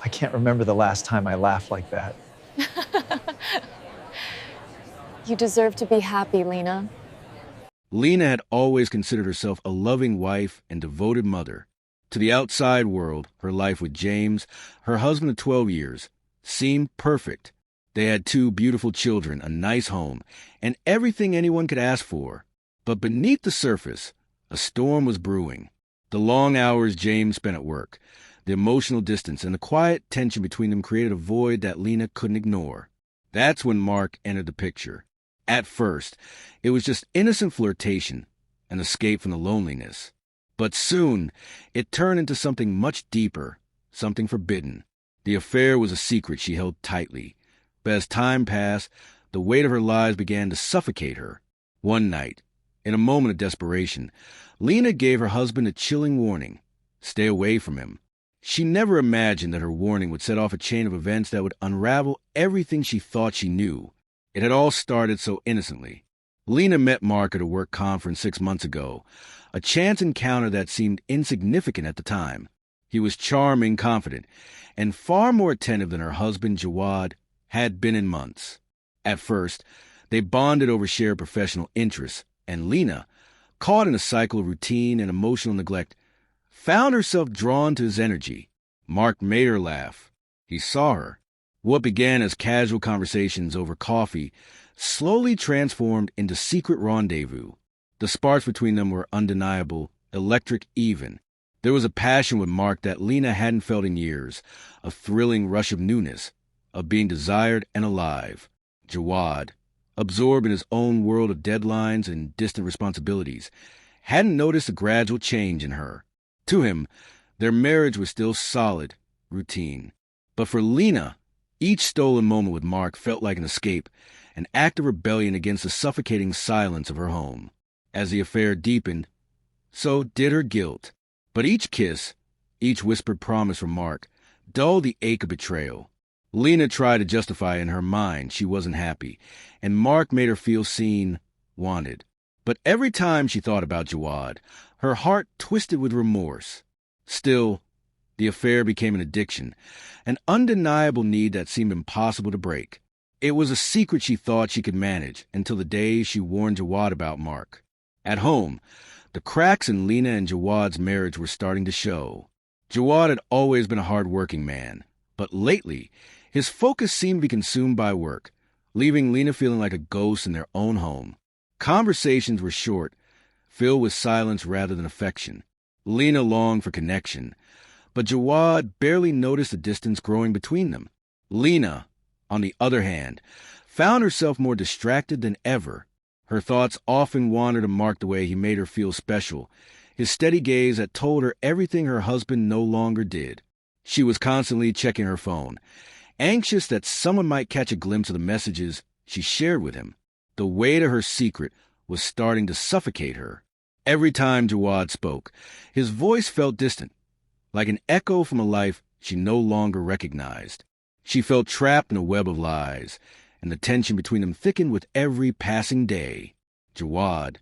I can't remember the last time I laughed like that. You deserve to be happy, Lena. Lena had always considered herself a loving wife and devoted mother. To the outside world, her life with James, her husband of 12 years, seemed perfect. They had two beautiful children, a nice home, and everything anyone could ask for. But beneath the surface, a storm was brewing. The long hours James spent at work, the emotional distance, and the quiet tension between them created a void that Lena couldn't ignore. That's when Mark entered the picture. At first, it was just innocent flirtation, an escape from the loneliness. But soon, it turned into something much deeper, something forbidden. The affair was a secret she held tightly. But as time passed, the weight of her lies began to suffocate her. One night, in a moment of desperation, Lena gave her husband a chilling warning. Stay away from him. She never imagined that her warning would set off a chain of events that would unravel everything she thought she knew. It had all started so innocently. Lena met Mark at a work conference 6 months ago, a chance encounter that seemed insignificant at the time. He was charming, confident, and far more attentive than her husband, Jawad, had been in months. At first, they bonded over shared professional interests, and Lena, caught in a cycle of routine and emotional neglect, found herself drawn to his energy. Mark made her laugh. He saw her. What began as casual conversations over coffee slowly transformed into secret rendezvous. The sparks between them were undeniable, electric even. There was a passion with Mark that Lena hadn't felt in years, a thrilling rush of newness, of being desired and alive. Jawad, absorbed in his own world of deadlines and distant responsibilities, hadn't noticed a gradual change in her. To him, their marriage was still solid, routine. But for Lena, each stolen moment with Mark felt like an escape, an act of rebellion against the suffocating silence of her home. As the affair deepened, so did her guilt. But each kiss, each whispered promise from Mark, dulled the ache of betrayal. Lena tried to justify in her mind she wasn't happy, and Mark made her feel seen, wanted. But every time she thought about Jawad, her heart twisted with remorse. Still, the affair became an addiction, an undeniable need that seemed impossible to break. It was a secret she thought she could manage until the day she warned Jawad about Mark. At home, the cracks in Lena and Jawad's marriage were starting to show. Jawad had always been a hard-working man, but lately, his focus seemed to be consumed by work, leaving Lena feeling like a ghost in their own home. Conversations were short, filled with silence rather than affection. Lena longed for connection, but Jawad barely noticed the distance growing between them. Lena, on the other hand, found herself more distracted than ever. Her thoughts often wandered to Mark the way he made her feel special, his steady gaze that told her everything her husband no longer did. She was constantly checking her phone, anxious that someone might catch a glimpse of the messages she shared with him. The weight of her secret was starting to suffocate her. Every time Jawad spoke, his voice felt distant, like an echo from a life she no longer recognized. She felt trapped in a web of lies, and the tension between them thickened with every passing day. Jawad,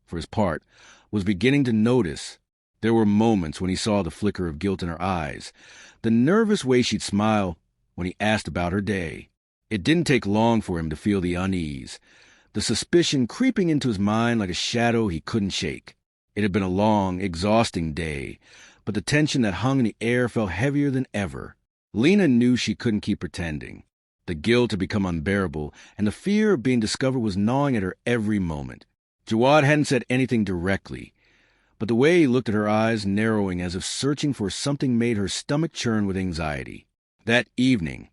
for his part, was beginning to notice. There were moments when he saw the flicker of guilt in her eyes, the nervous way she'd smile when he asked about her day. It didn't take long for him to feel the unease, the suspicion creeping into his mind like a shadow he couldn't shake. It had been a long, exhausting day, but the tension that hung in the air felt heavier than ever. Lena knew she couldn't keep pretending. The guilt had become unbearable, and the fear of being discovered was gnawing at her every moment. Jawad hadn't said anything directly, but the way he looked at her eyes, narrowing as if searching for something, made her stomach churn with anxiety. That evening,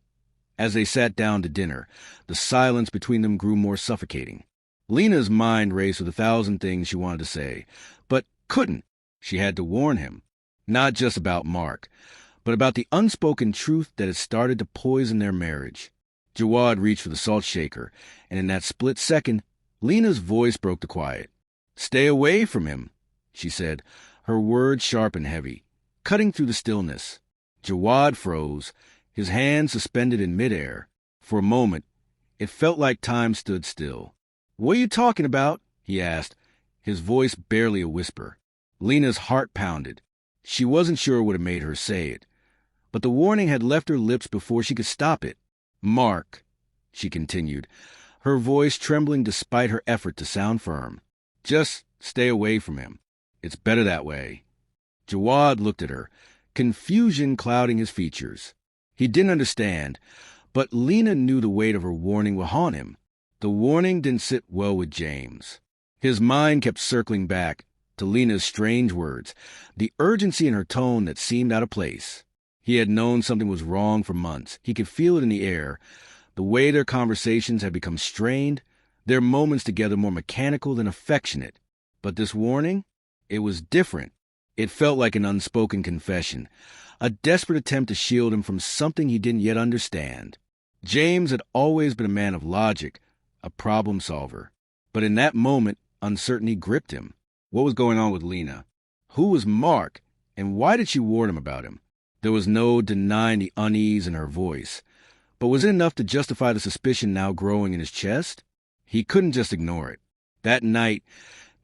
as they sat down to dinner, the silence between them grew more suffocating. Lena's mind raced with 1,000 things she wanted to say, but couldn't. She had to warn him, not just about Mark, but about the unspoken truth that had started to poison their marriage. Jawad reached for the salt shaker, and in that split second, Lena's voice broke the quiet. "Stay away from him," she said, her words sharp and heavy, cutting through the stillness. Jawad froze, his hands suspended in midair. For a moment, it felt like time stood still. "What are you talking about?" he asked, his voice barely a whisper. Lena's heart pounded. She wasn't sure what had made her say it, But the warning had left her lips before she could stop it. "Mark," she continued, her voice trembling despite her effort to sound firm. "Just stay away from him. It's better that way." Jawad looked at her, confusion clouding his features. He didn't understand, but Lena knew the weight of her warning would haunt him. The warning didn't sit well with James. His mind kept circling back to Lena's strange words, the urgency in her tone that seemed out of place. He had known something was wrong for months. He could feel it in the air. The way their conversations had become strained, their moments together more mechanical than affectionate. But this warning? It was different. It felt like an unspoken confession, a desperate attempt to shield him from something he didn't yet understand. James had always been a man of logic, a problem solver. But in that moment, uncertainty gripped him. What was going on with Lena? Who was Mark, and why did she warn him about him? There was no denying the unease in her voice. But was it enough to justify the suspicion now growing in his chest? He couldn't just ignore it. That night,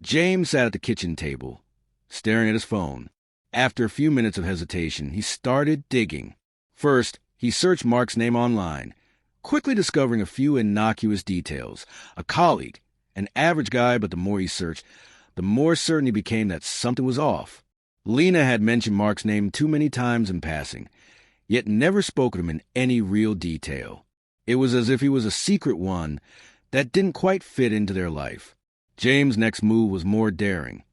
James sat at the kitchen table, staring at his phone. After a few minutes of hesitation, he started digging. First, he searched Mark's name online, quickly discovering a few innocuous details. A colleague, an average guy, but the more he searched, the more certain he became that something was off. Lena had mentioned Mark's name too many times in passing, yet never spoke of him in any real detail. It was as if he was a secret one that didn't quite fit into their life. James' next move was more daring.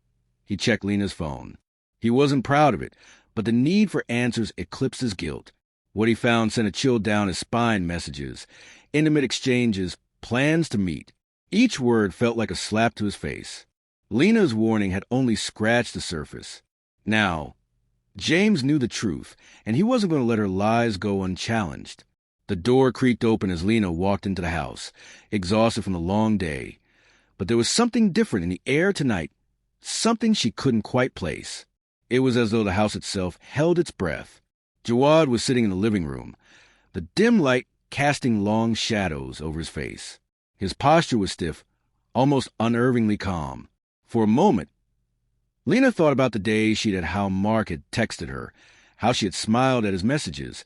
He checked Lena's phone. He wasn't proud of it, but the need for answers eclipsed his guilt. What he found sent a chill down his spine: messages, intimate exchanges, plans to meet. Each word felt like a slap to his face. Lena's warning had only scratched the surface. Now, James knew the truth, and he wasn't going to let her lies go unchallenged. The door creaked open as Lena walked into the house, exhausted from the long day. But there was something different in the air tonight, something she couldn't quite place. It was as though the house itself held its breath. Jawad was sitting in the living room, the dim light casting long shadows over his face. His posture was stiff, almost unnervingly calm. For a moment, Lena thought about the day she'd had how Mark had texted her, how she had smiled at his messages,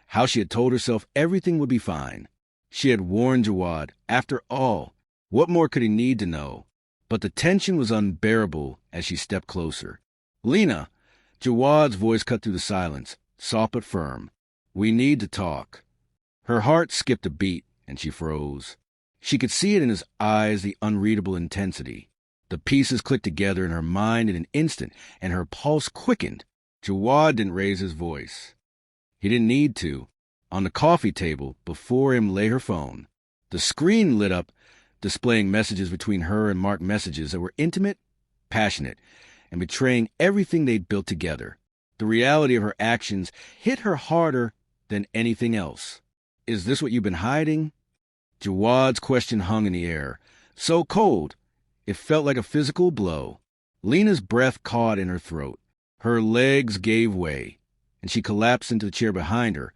how she had told herself everything would be fine. She had warned Jawad. After all, what more could he need to know? But the tension was unbearable as she stepped closer. "Lena," Jawad's voice cut through the silence, soft but firm. "We need to talk." Her heart skipped a beat, and she froze. She could see it in his eyes, the unreadable intensity. The pieces clicked together in her mind in an instant, and her pulse quickened. Jawad didn't raise his voice. He didn't need to. On the coffee table, before him, lay her phone. The screen lit up, displaying messages between her and Mark, messages that were intimate, passionate, and betraying everything they'd built together. The reality of her actions hit her harder than anything else. "Is this what you've been hiding?" Jawad's question hung in the air, so cold, it felt like a physical blow. Lena's breath caught in her throat. Her legs gave way, and she collapsed into the chair behind her,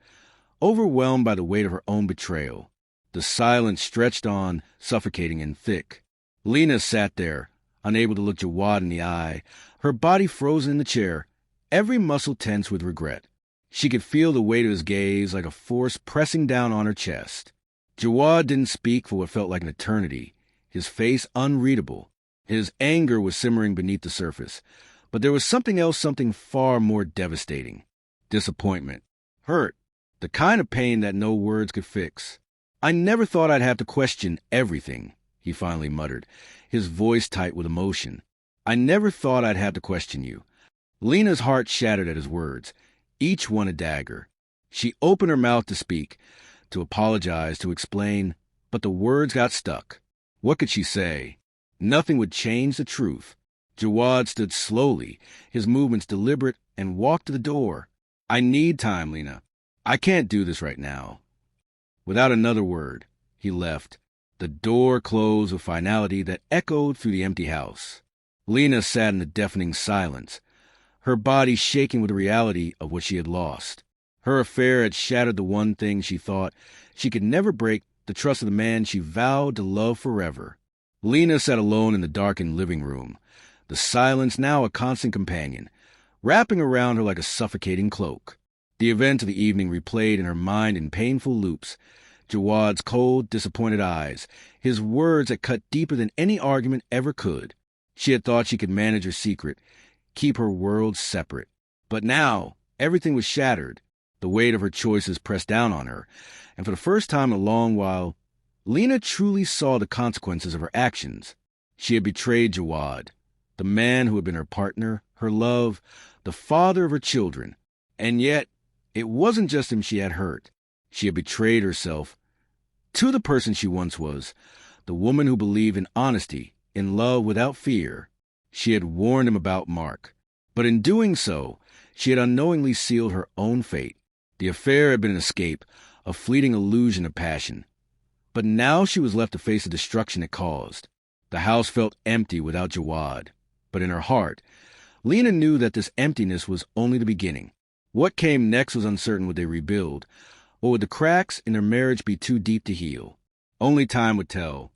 overwhelmed by the weight of her own betrayal. The silence stretched on, suffocating and thick. Lena sat there, unable to look Jawad in the eye, her body frozen in the chair, every muscle tense with regret. She could feel the weight of his gaze like a force pressing down on her chest. Jawad didn't speak for what felt like an eternity, his face unreadable. His anger was simmering beneath the surface. But there was something else, something far more devastating. Disappointment. Hurt. The kind of pain that no words could fix. "I never thought I'd have to question everything," he finally muttered, his voice tight with emotion. "I never thought I'd have to question you." Lena's heart shattered at his words, each one a dagger. She opened her mouth to speak, to apologize, to explain, but the words got stuck. What could she say? Nothing would change the truth. Jawad stood slowly, his movements deliberate, and walked to the door. "I need time, Lena. I can't do this right now." Without another word, he left. The door closed with finality that echoed through the empty house. Lena sat in the deafening silence, her body shaking with the reality of what she had lost. Her affair had shattered the one thing she thought she could never break, the trust of the man she vowed to love forever. Lena sat alone in the darkened living room, the silence now a constant companion, wrapping around her like a suffocating cloak. The events of the evening replayed in her mind in painful loops. Jawad's cold, disappointed eyes, his words that cut deeper than any argument ever could. She had thought she could manage her secret, keep her worlds separate. But now, everything was shattered. The weight of her choices pressed down on her, and for the first time in a long while, Lena truly saw the consequences of her actions. She had betrayed Jawad, the man who had been her partner, her love, the father of her children. And yet, it wasn't just him she had hurt. She had betrayed herself to the person she once was, the woman who believed in honesty, in love without fear. She had warned him about Mark. But in doing so, she had unknowingly sealed her own fate. The affair had been an escape, a fleeting illusion of passion. But now she was left to face the destruction it caused. The house felt empty without Jawad. But in her heart, Lena knew that this emptiness was only the beginning. What came next was uncertain. Would they rebuild? Or would the cracks in their marriage be too deep to heal? Only time would tell.